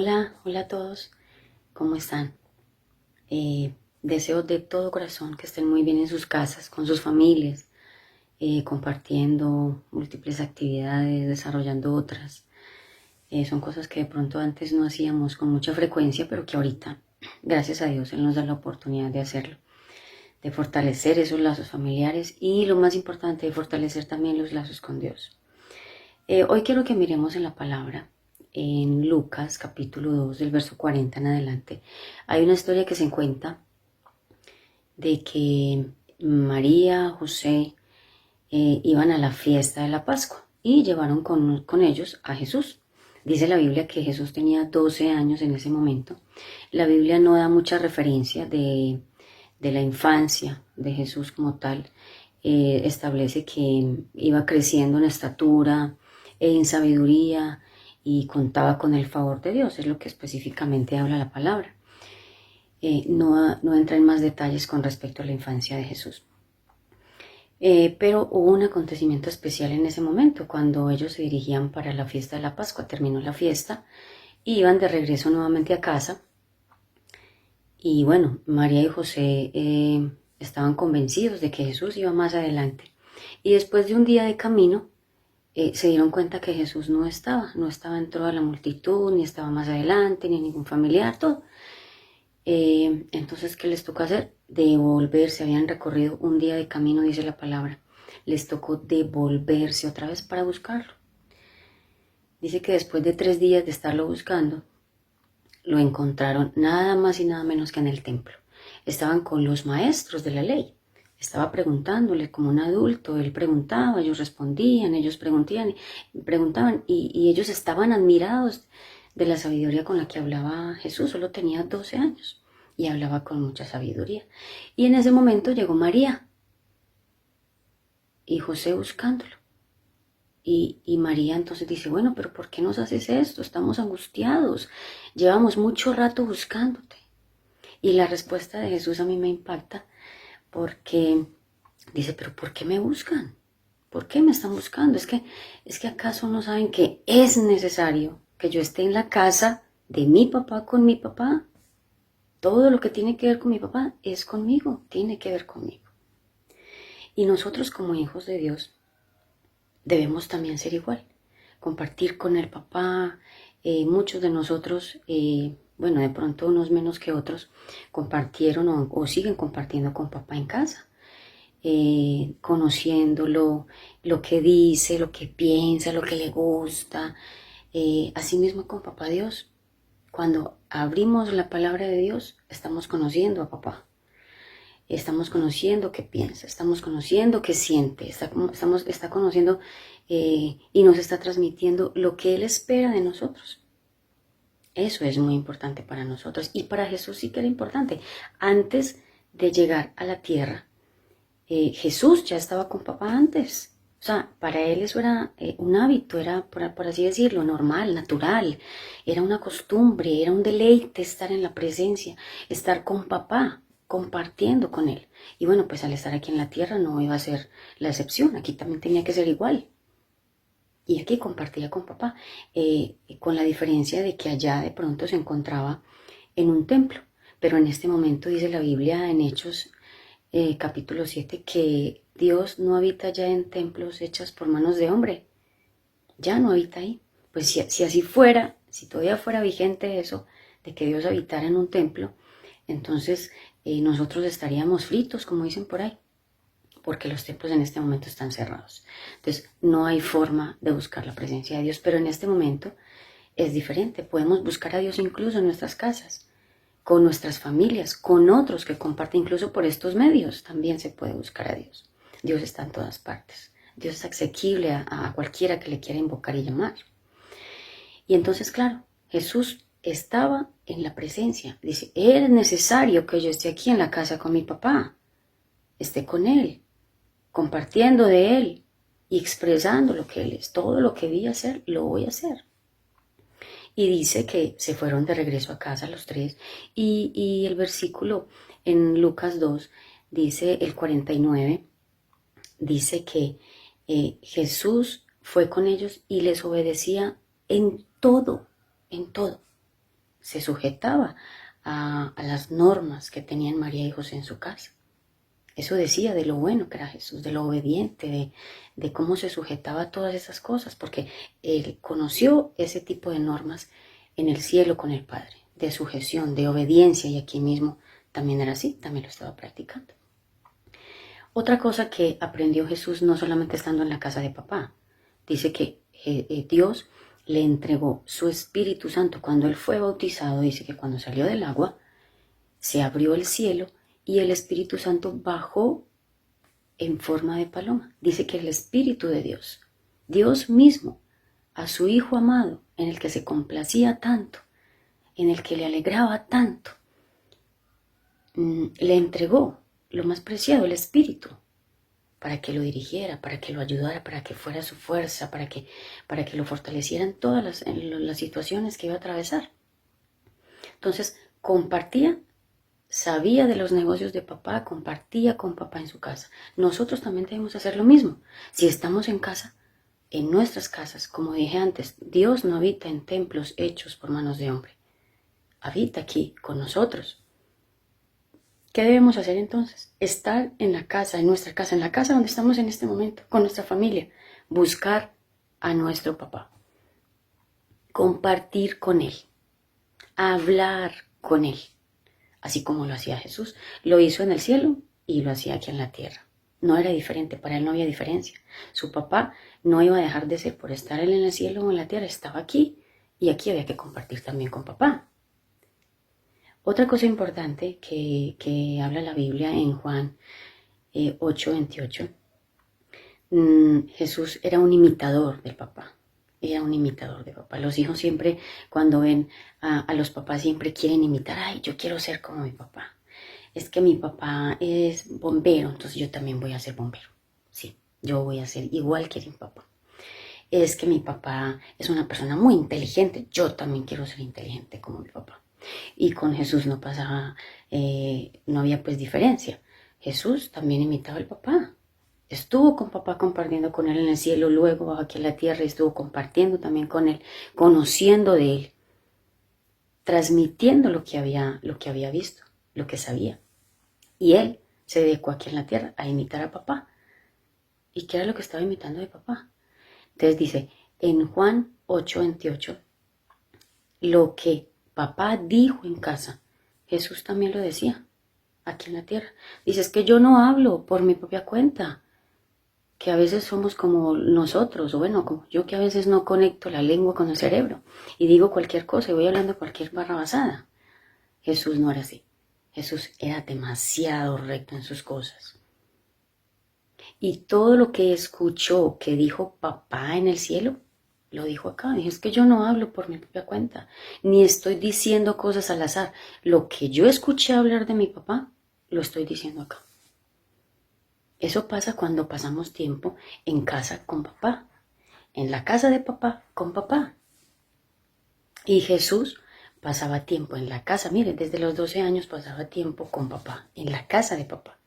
Hola a todos, ¿cómo están? Deseo de todo corazón que estén muy bien en sus casas, con sus familias, compartiendo múltiples actividades, desarrollando otras. Son cosas que de pronto antes no hacíamos con mucha frecuencia, pero que ahorita, gracias a Dios, Él nos da la oportunidad de hacerlo, de fortalecer esos lazos familiares y lo más importante, de fortalecer también los lazos con Dios. Hoy quiero que miremos en la palabra, en Lucas capítulo 2, del verso 40 en adelante. Hay una historia que se cuenta de que María, José iban a la fiesta de la Pascua y llevaron con ellos a Jesús. Dice la Biblia que Jesús tenía 12 años en ese momento. La Biblia no da mucha referencia de la infancia de Jesús como tal. Establece que iba creciendo en estatura, en sabiduría y contaba con el favor de Dios, es lo que específicamente habla la palabra. No entra en más detalles con respecto a la infancia de Jesús. Pero hubo un acontecimiento especial en ese momento, cuando ellos se dirigían para la fiesta de la Pascua. Terminó la fiesta y iban de regreso nuevamente a casa. Y bueno, María y José estaban convencidos de que Jesús iba más adelante. Y después de un día de camino, se dieron cuenta que Jesús no estaba en toda la multitud, ni estaba más adelante, ni ningún familiar, todo. Entonces, ¿qué les tocó hacer? Devolverse. Habían recorrido un día de camino, dice la palabra. Les tocó devolverse otra vez para buscarlo. Dice que después de 3 días de estarlo buscando, lo encontraron nada más y nada menos que en el templo. Estaban con los maestros de la ley. Estaba preguntándole como un adulto. Él preguntaba, ellos respondían, ellos preguntaban y ellos estaban admirados de la sabiduría con la que hablaba Jesús. Solo tenía 12 años y hablaba con mucha sabiduría. Y en ese momento llegó María y José buscándolo. Y María entonces dice, bueno, pero ¿por qué nos haces esto? Estamos angustiados, llevamos mucho rato buscándote. Y la respuesta de Jesús a mí me impacta porque dice, pero ¿por qué me buscan? ¿Por qué me están buscando? Es que acaso no saben que es necesario que yo esté en la casa de mi papá con mi papá. Todo lo que tiene que ver con mi papá es conmigo, tiene que ver conmigo. Y nosotros como hijos de Dios debemos también ser igual, compartir con el papá. Muchos de nosotros, bueno, de pronto unos menos que otros, compartieron o siguen compartiendo con papá en casa, conociéndolo, lo que dice, lo que piensa, lo que le gusta. Asimismo con papá Dios, cuando abrimos la palabra de Dios, estamos conociendo a papá. Estamos conociendo qué piensa, estamos conociendo qué siente, está conociendo y nos está transmitiendo lo que Él espera de nosotros. Eso es muy importante para nosotros y para Jesús sí que era importante. Antes de llegar a la tierra, Jesús ya estaba con papá antes. O sea, para Él eso era un hábito, era, por así decirlo, normal, natural. Era una costumbre, era un deleite estar en la presencia, estar con papá, compartiendo con Él. Y bueno, pues al estar aquí en la tierra no iba a ser la excepción, aquí también tenía que ser igual. Y aquí compartía con papá, con la diferencia de que allá de pronto se encontraba en un templo. Pero en este momento dice la Biblia en Hechos capítulo 7 que Dios no habita ya en templos hechos por manos de hombre. Ya no habita ahí. Pues si así fuera, si todavía fuera vigente eso, de que Dios habitara en un templo, entonces nosotros estaríamos fritos, como dicen por ahí, porque los templos en este momento están cerrados. Entonces no hay forma de buscar la presencia de Dios, pero en este momento es diferente. Podemos buscar a Dios incluso en nuestras casas, con nuestras familias, con otros que comparten, incluso por estos medios también se puede buscar a Dios. Dios está en todas partes. Dios es asequible a cualquiera que le quiera invocar y llamar. Y entonces, claro, Jesús estaba en la presencia. Dice, es necesario que yo esté aquí en la casa con mi papá, esté con Él, compartiendo de Él y expresando lo que Él es. Todo lo que vi hacer, lo voy a hacer. Y dice que se fueron de regreso a casa los tres. Y el versículo en Lucas 2, dice el 49, dice que Jesús fue con ellos y les obedecía en todo, en todo. se sujetaba a las normas que tenían María y José en su casa. Eso decía de lo bueno que era Jesús, de lo obediente, de cómo se sujetaba a todas esas cosas, porque él conoció ese tipo de normas en el cielo con el Padre, de sujeción, de obediencia, y aquí mismo también era así, también lo estaba practicando. Otra cosa que aprendió Jesús no solamente estando en la casa de papá, dice que Dios le entregó su Espíritu Santo cuando él fue bautizado. Dice que cuando salió del agua se abrió el cielo y el Espíritu Santo bajó en forma de paloma. Dice que el Espíritu de Dios, Dios mismo, a su Hijo amado, en el que se complacía tanto, en el que le alegraba tanto, le entregó lo más preciado, el Espíritu, para que lo dirigiera, para que lo ayudara, para que fuera su fuerza, para que lo fortaleciera en todas las situaciones que iba a atravesar. Entonces, compartía, sabía de los negocios de papá, compartía con papá en su casa. Nosotros también debemos hacer lo mismo. Si estamos en casa, en nuestras casas, como dije antes, Dios no habita en templos hechos por manos de hombre. Habita aquí con nosotros. ¿Qué debemos hacer entonces? Estar en la casa, en nuestra casa, en la casa donde estamos en este momento, con nuestra familia. Buscar a nuestro papá. Compartir con él. Hablar con él. Así como lo hacía Jesús. Lo hizo en el cielo y lo hacía aquí en la tierra. No era diferente, para él no había diferencia. Su papá no iba a dejar de ser por estar él en el cielo o en la tierra. Estaba aquí y aquí había que compartir también con papá. Otra cosa importante que habla la Biblia en Juan 8:28, Jesús era un imitador del papá, era un imitador de papá. Los hijos siempre, cuando ven a los papás, siempre quieren imitar. Ay, yo quiero ser como mi papá. Es que mi papá es bombero, entonces yo también voy a ser bombero. Sí, yo voy a ser igual que mi papá. Es que mi papá es una persona muy inteligente, yo también quiero ser inteligente como mi papá. Y con Jesús no pasaba, no había pues diferencia. Jesús también imitaba al papá. Estuvo con papá compartiendo con él en el cielo, luego bajó aquí en la tierra y estuvo compartiendo también con él, conociendo de él, transmitiendo lo que había visto, lo que sabía. Y él se dedicó aquí en la tierra a imitar a papá. ¿Y qué era lo que estaba imitando de papá? Entonces dice, en Juan 8:28, lo que papá dijo en casa, Jesús también lo decía aquí en la tierra. Dice, es que yo no hablo por mi propia cuenta, que a veces somos como nosotros, o bueno, como yo, que a veces no conecto la lengua con el cerebro y digo cualquier cosa y voy hablando cualquier barrabasada. Jesús no era así. Jesús era demasiado recto en sus cosas. Y todo lo que escuchó que dijo papá en el cielo, lo dijo acá. Dijo, es que yo no hablo por mi propia cuenta, ni estoy diciendo cosas al azar. Lo que yo escuché hablar de mi papá, lo estoy diciendo acá. Eso pasa cuando pasamos tiempo en casa con papá, en la casa de papá con papá. Y Jesús pasaba tiempo en la casa, mire, desde los 12 años pasaba tiempo con papá, en la casa de papá.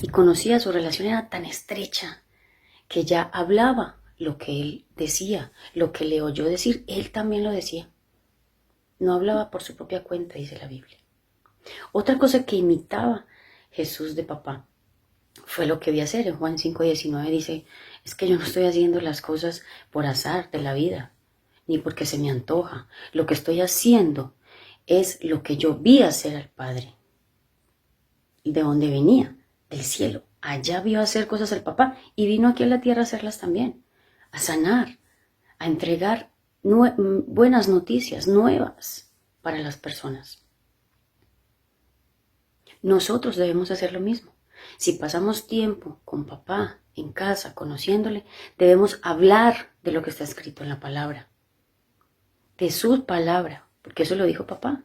Y conocía, su relación era tan estrecha que ya hablaba lo que él decía, lo que le oyó decir, él también lo decía. No hablaba por su propia cuenta, dice la Biblia. Otra cosa que imitaba Jesús de papá fue lo que vi hacer. En Juan 5:19 dice, es que yo no estoy haciendo las cosas por azar de la vida, ni porque se me antoja. Lo que estoy haciendo es lo que yo vi hacer al Padre. ¿Y de dónde venía? Del cielo. Allá vio hacer cosas el papá y vino aquí a la tierra a hacerlas también. A sanar, a entregar buenas noticias, nuevas para las personas. Nosotros debemos hacer lo mismo. Si pasamos tiempo con papá en casa, conociéndole, debemos hablar de lo que está escrito en la palabra, de su palabra, porque eso lo dijo papá.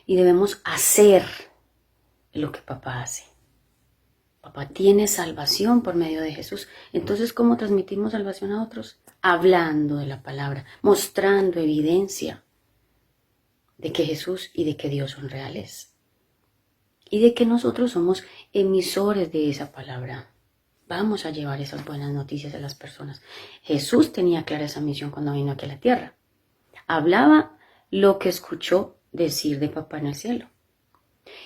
Y debemos hacer lo que papá hace. Papá tiene salvación por medio de Jesús. Entonces, ¿cómo transmitimos salvación a otros? Hablando de la palabra, mostrando evidencia de que Jesús y de que Dios son reales. Y de que nosotros somos emisores de esa palabra. Vamos a llevar esas buenas noticias a las personas. Jesús tenía clara esa misión cuando vino aquí a la tierra. Hablaba lo que escuchó decir de papá en el cielo.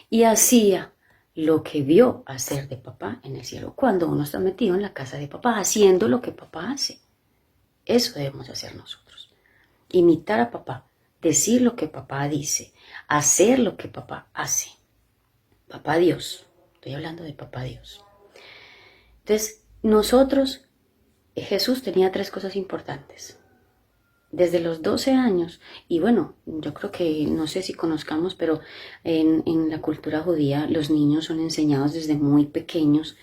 Y hacía lo que vio hacer de papá en el cielo. Cuando uno está metido en la casa de papá, haciendo lo que papá hace. Eso debemos hacer nosotros. Imitar a papá, decir lo que papá dice, hacer lo que papá hace. Papá Dios. Estoy hablando de papá Dios. Entonces, nosotros, Jesús tenía 3 cosas importantes. Desde los 12 años, y bueno, yo creo que, no sé si conozcamos, pero en la cultura judía los niños son enseñados desde muy pequeños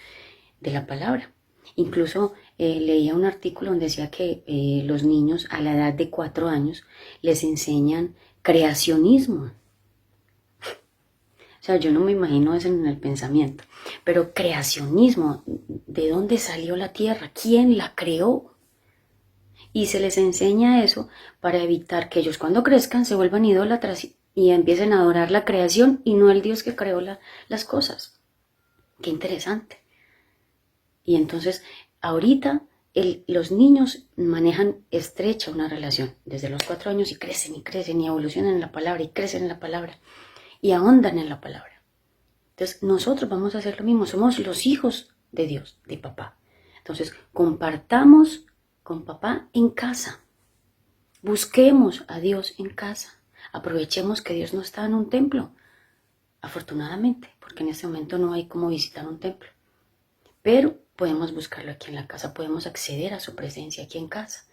de la palabra. Incluso leía un artículo donde decía que los niños a la edad de 4 años les enseñan creacionismo. O sea, yo no me imagino eso en el pensamiento, pero creacionismo, ¿de dónde salió la tierra? ¿Quién la creó? Y se les enseña eso para evitar que ellos cuando crezcan se vuelvan idólatras y empiecen a adorar la creación y no el Dios que creó las cosas. Qué interesante. Y entonces, ahorita los niños manejan estrecha una relación desde los 4 años y crecen y evolucionan en la palabra y crecen en la palabra y ahondan en la palabra. Entonces, nosotros vamos a hacer lo mismo. Somos los hijos de Dios, de papá. Entonces, compartamos con papá en casa. Busquemos a Dios en casa. Aprovechemos que Dios no está en un templo, afortunadamente, porque en este momento no hay cómo visitar un templo. Pero podemos buscarlo aquí en la casa, podemos acceder a su presencia aquí en casa.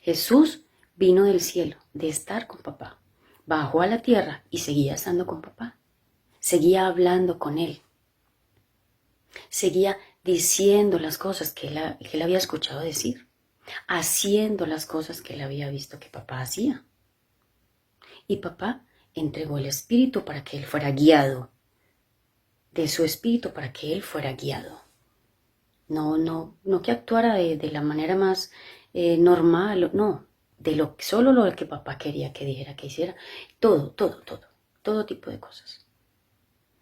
Jesús vino del cielo, de estar con papá. Bajó a la tierra y seguía estando con papá. Seguía hablando con él. Seguía diciendo las cosas que él había escuchado decir. Haciendo las cosas que él había visto que papá hacía. Y papá entregó el Espíritu para que él fuera guiado. De su Espíritu para que él fuera guiado. No que actuara de la manera más normal, no. Solo lo que papá quería que dijera, que hiciera. Todo tipo de cosas.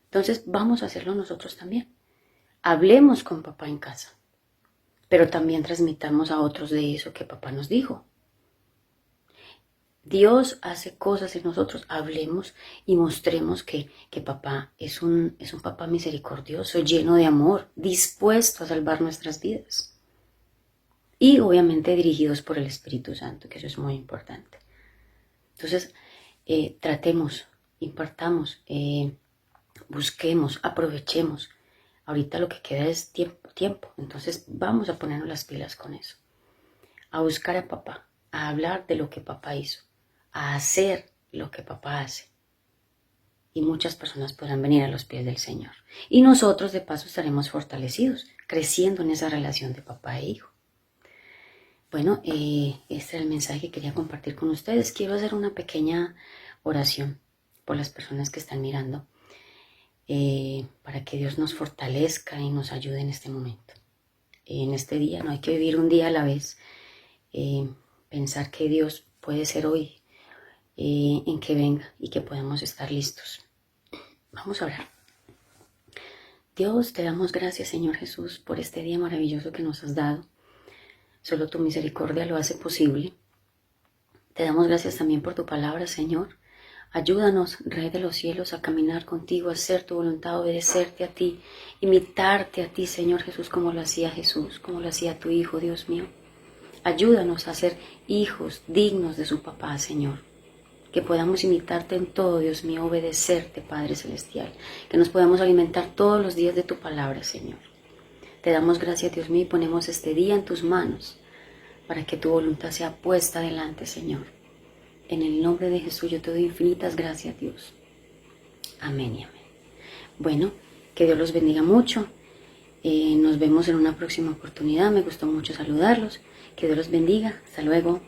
Entonces vamos a hacerlo nosotros también. Hablemos con papá en casa. Pero también transmitamos a otros de eso que papá nos dijo. Dios hace cosas en nosotros, hablemos y mostremos que papá es un papá misericordioso, lleno de amor, dispuesto a salvar nuestras vidas. Y obviamente dirigidos por el Espíritu Santo, que eso es muy importante. Entonces, tratemos, impartamos, busquemos, aprovechemos. Ahorita lo que queda es tiempo. Entonces vamos a ponernos las pilas con eso. A buscar a papá, a hablar de lo que papá hizo, a hacer lo que papá hace. Y muchas personas podrán venir a los pies del Señor. Y nosotros de paso estaremos fortalecidos, creciendo en esa relación de papá e hijo. Bueno, este era el mensaje que quería compartir con ustedes. Quiero hacer una pequeña oración por las personas que están mirando. Para que Dios nos fortalezca y nos ayude en este momento. En este día no hay que vivir un día a la vez. Pensar que Dios puede ser hoy en que venga y que podamos estar listos. Vamos a orar. Dios, te damos gracias, Señor Jesús, por este día maravilloso que nos has dado. Solo tu misericordia lo hace posible. Te damos gracias también por tu palabra, Señor. Ayúdanos, Rey de los cielos, a caminar contigo, a hacer tu voluntad, obedecerte a ti, imitarte a ti, Señor Jesús, como lo hacía Jesús, como lo hacía tu Hijo, Dios mío. Ayúdanos a ser hijos dignos de su papá, Señor. Que podamos imitarte en todo, Dios mío, obedecerte, Padre Celestial. Que nos podamos alimentar todos los días de tu palabra, Señor. Te damos gracias, Dios mío, y ponemos este día en tus manos para que tu voluntad sea puesta adelante, Señor. En el nombre de Jesús yo te doy infinitas gracias, Dios. Amén y amén. Bueno, que Dios los bendiga mucho. Nos vemos en una próxima oportunidad. Me gustó mucho saludarlos. Que Dios los bendiga. Hasta luego.